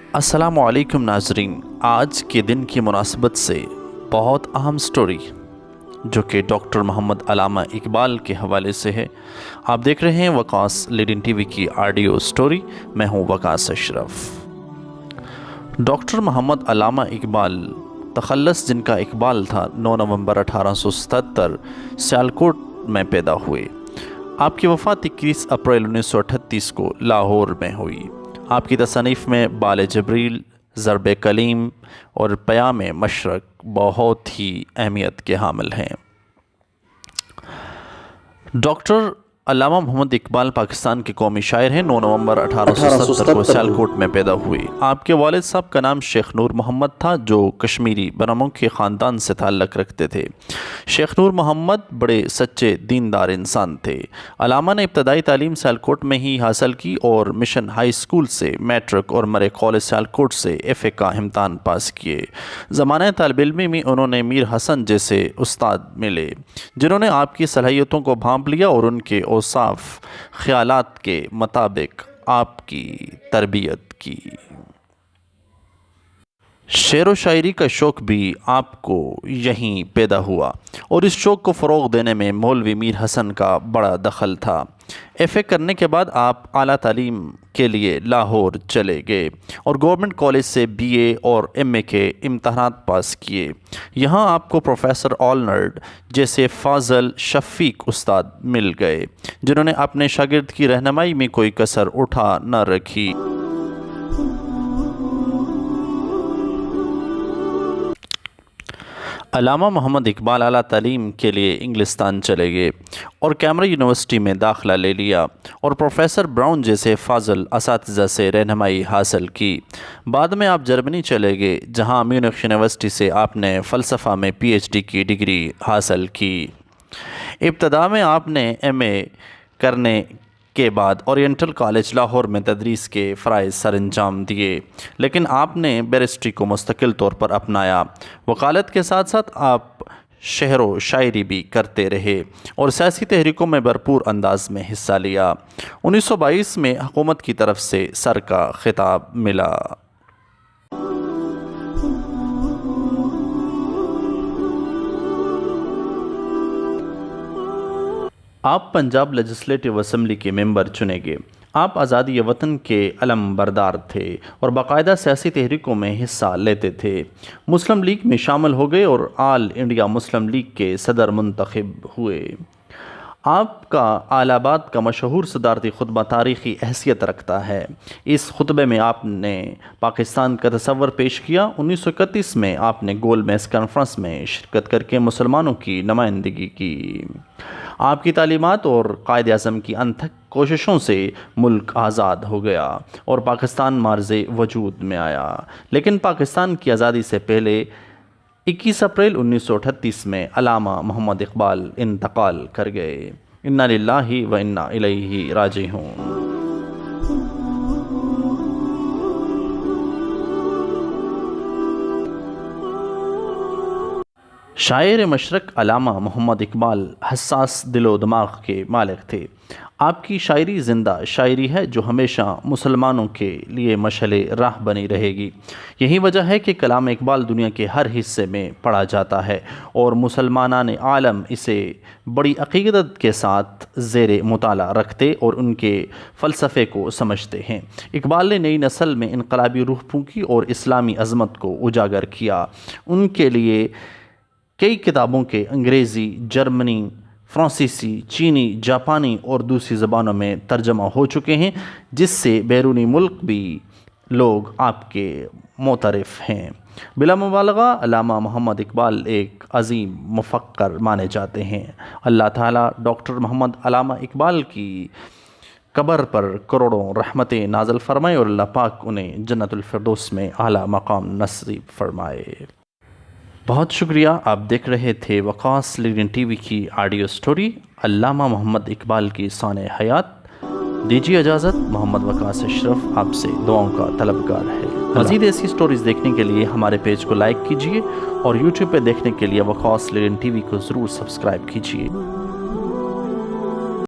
अस्सलामु अलैकुम नाजरीन, आज के दिन की मुनासिबत से बहुत अहम स्टोरी जो कि डॉक्टर मोहम्मद अल्लामा इकबाल के हवाले से है। आप देख रहे हैं वकास लीडिंग टीवी की ऑडियो स्टोरी। मैं हूं वकास अशरफ। डॉक्टर मोहम्मद अल्लामा इकबाल तखल्लस जिनका इकबाल था 9 नवंबर 1877 सियालकोट में पैदा हुए। आपकी वफ़ात 21 अप्रैल 1938 को लाहौर में हुई। आपकी तसनीफ़ में बाल जबरील, ज़रब कलीम और पयाम मशरक बहुत ही अहमियत के हामिल हैं। डॉक्टर अल्लामा मोहम्मद इकबाल पाकिस्तान के कौमी शायर हैं। 9 नवंबर 1870 को सियालकोट में पैदा हुए। आपके वालिद साहब का नाम शेख नूर मोहम्मद था जो कश्मीरी बनमों के ख़ानदान से ताल्लुक़ रखते थे। शेख नूर मोहम्मद बड़े सच्चे दीनदार इंसान थे। अल्लामा ने इब्तदाई तालीम सियालकोट में ही हासिल की और मिशन हाई स्कूल से मैट्रिक और मरे कॉलेज सियालकोट से FA का इम्तहान पास किए। ज़माने तालिब इल्मी में उन्होंने मीर हसन जैसे उस्ताद मिले जिन्होंने आपकी सलाहियतों को भांप लिया और उनके औसाफ ख्यालात के मुताबिक आपकी तरबियत की। शेर व शायरी का शौक़ भी आपको यहीं पैदा हुआ और इस शौक़ को फ़रोग़ देने में मौलवी मीर हसन का बड़ा दखल था। FA करने के बाद आप आला तालीम के लिए लाहौर चले गए और गवर्नमेंट कॉलेज से BA और MA के इम्तहानात पास किए। यहाँ आपको प्रोफेसर ऑलनर्ड जैसे फ़ाज़ल शफ़ीक उस्ताद मिल गए जिन्होंने अपने शागिर्द की रहनुमाई में कोई कसर उठा न रखी। अल्लामा मोहम्मद इकबाल आला तालीम के लिए इंग्लिस्तान चले गए और कैमब्रिज यूनिवर्सिटी में दाखिला ले लिया और प्रोफेसर ब्राउन जैसे फ़ाज़ल असातिज़ा से रहनुमाई हासिल की। बाद में आप जर्मनी चले गए जहां म्यूनिख यूनिवर्सिटी से आपने फ़लसफ़ा में PhD की डिग्री हासिल की। इब्तदा में आपने MA करने के बाद ओरिएंटल कॉलेज लाहौर में तदरीस के फ़राइज़ सर अंजाम दिए, लेकिन आपने बैरिस्ट्री को मुस्तकिल तौर पर अपनाया। वकालत के साथ साथ आप शेर व शायरी भी करते रहे और सियासी तहरीकों में भरपूर अंदाज में हिस्सा लिया। 1922 में हुकूमत की तरफ से सर का खिताब मिला। आप पंजाब लेजिस्लेटिव असम्बली के मेंबर चुने गए। आप आज़ादी वतन के अलम बरदार थे और बाकायदा सियासी तहरीकों में हिस्सा लेते थे। मुस्लिम लीग में शामिल हो गए और आल इंडिया मुस्लिम लीग के सदर मुंतखब हुए। आपका आलाबाद का मशहूर सदारती खुतबा तारीख़ी हैसियत रखता है। इस खुतबे में आपने पाकिस्तान का तस्वर पेश किया। 1931 में आपने गोल मेज़ कॉन्फ्रेंस में शिरकत करके मुसलमानों की नुमाइंदगी की। आपकी तालीमात और कायद आज़म की अनथक कोशिशों से मुल्क आज़ाद हो गया और पाकिस्तान मार्ज़े वजूद में आया, लेकिन पाकिस्तान की आज़ादी से पहले 21 अप्रैल 1938 में अल्लामा मोहम्मद इकबाल इंतकाल कर गए। इन्ना लिल्लाहि व इन्ना इलैहि राजिऊन। शायर मशरक अल्लामा मोहम्मद इकबाल हसास दिलो दिमाग के मालिक थे। आपकी शायरी ज़िंदा शायरी है जो हमेशा मुसलमानों के लिए मशअले राह बनी रहेगी। यही वजह है कि कलाम इकबाल दुनिया के हर हिस्से में पढ़ा जाता है और मुसलमानान आलम इसे बड़ी अक़ीदत के साथ ज़ेर मुताला रखते और उनके फ़लसफ़े को समझते हैं। इकबाल ने नई नस्ल में इनकलाबी रूह फूंकी और इस्लामी अज़मत को उजागर किया। उनके लिए कई किताबों के अंग्रेज़ी, जर्मनी, फ्रांसीसी, चीनी, जापानी और दूसरी ज़बानों में तर्जमा हो चुके हैं, जिससे बैरूनी मुल्क भी लोग आपके मोतरफ़ हैं। बिला मुबालगा अल्लामा मोहम्मद इकबाल एक अज़ीम मुफ़क्कर माने जाते हैं। अल्लाह ताला डॉक्टर मोहम्मद अल्लामा इकबाल की कब्र पर करोड़ों रहमतें नाज़िल फ़रमाए और अल्लाह पाक उन्हें जन्नतुल फ़िरदौस में आला मकाम नसीब फ़रमाए। बहुत शुक्रिया। आप देख रहे थे वकास लीडिंग टीवी की ऑडियो स्टोरी अल्लामा मोहम्मद इकबाल की शान हयात। दीजिए इजाज़त। मोहम्मद वकास अशरफ आपसे दुआओं का तलबगार है। मज़ीद ऐसी स्टोरीज़ देखने के लिए हमारे पेज को लाइक कीजिए और यूट्यूब पर देखने के लिए वकास लीडिंग टीवी को ज़रूर सब्सक्राइब कीजिए।